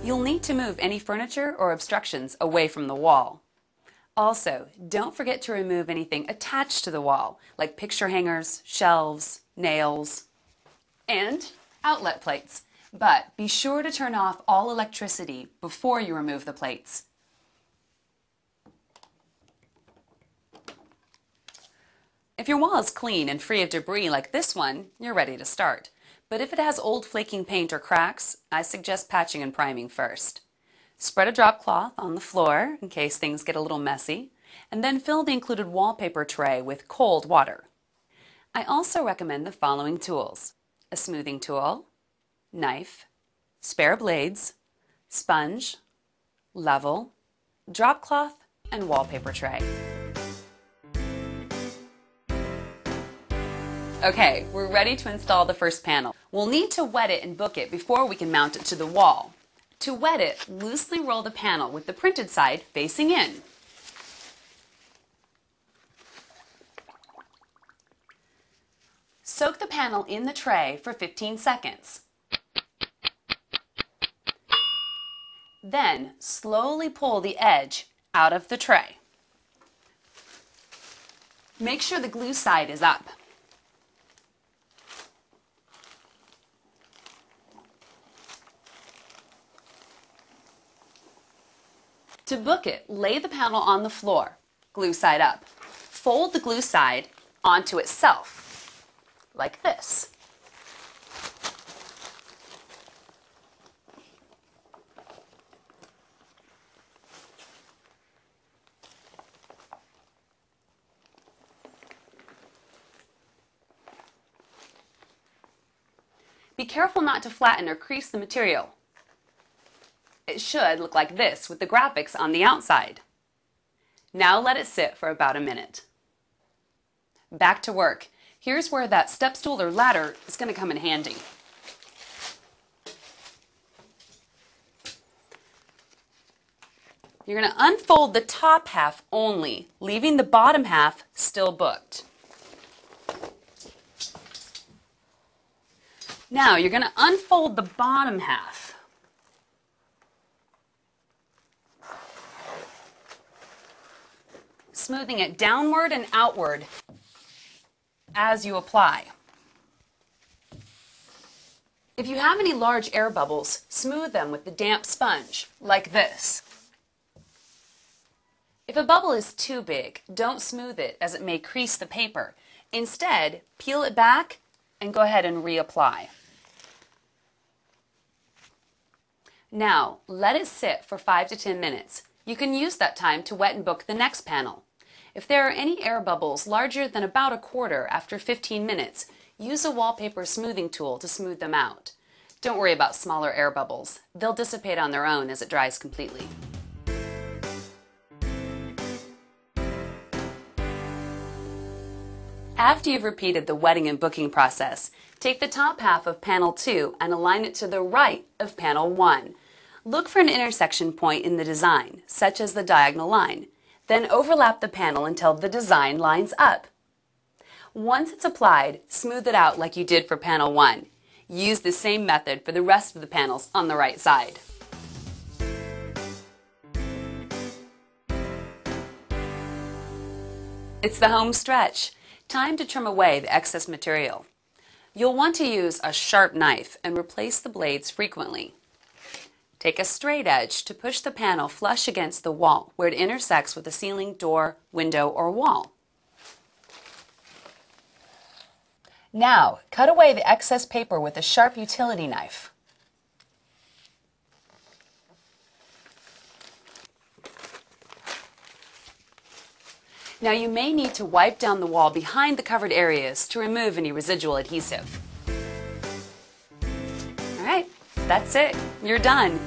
You'll need to move any furniture or obstructions away from the wall. Also, don't forget to remove anything attached to the wall, like picture hangers, shelves, nails, and outlet plates. But be sure to turn off all electricity before you remove the plates. If your wall is clean and free of debris like this one, you're ready to start. But if it has old flaking paint or cracks, I suggest patching and priming first. Spread a drop cloth on the floor in case things get a little messy, and then fill the included wallpaper tray with cold water. I also recommend the following tools: a smoothing tool, knife, spare blades, sponge, level, drop cloth, and wallpaper tray. Okay, we're ready to install the first panel. We'll need to wet it and book it before we can mount it to the wall. To wet it, loosely roll the panel with the printed side facing in. Soak the panel in the tray for 15 seconds. Then slowly pull the edge out of the tray. Make sure the glue side is up. To book it, lay the panel on the floor, glue side up. Fold the glue side onto itself, like this. Be careful not to flatten or crease the material. It should look like this with the graphics on the outside. Now let it sit for about a minute. Back to work. Here's where that step stool or ladder is going to come in handy. You're going to unfold the top half only, leaving the bottom half still booked. Now you're going to unfold the bottom half. Smoothing it downward and outward as you apply. If you have any large air bubbles, smooth them with the damp sponge, like this. If a bubble is too big, don't smooth it as it may crease the paper. Instead, peel it back and go ahead and reapply. Now, let it sit for 5 to 10 minutes. You can use that time to wet and book the next panel. If there are any air bubbles larger than about a quarter after 15 minutes, use a wallpaper smoothing tool to smooth them out. Don't worry about smaller air bubbles. They'll dissipate on their own as it dries completely. After you've repeated the wetting and booking process, take the top half of panel 2 and align it to the right of panel 1. Look for an intersection point in the design, such as the diagonal line. Then overlap the panel until the design lines up. Once it's applied, smooth it out like you did for panel 1. Use the same method for the rest of the panels on the right side. It's the home stretch. Time to trim away the excess material. You'll want to use a sharp knife and replace the blades frequently. Take a straight edge to push the panel flush against the wall where it intersects with the ceiling, door, window, or wall. Now, cut away the excess paper with a sharp utility knife. Now you may need to wipe down the wall behind the covered areas to remove any residual adhesive. All right. That's it. You're done.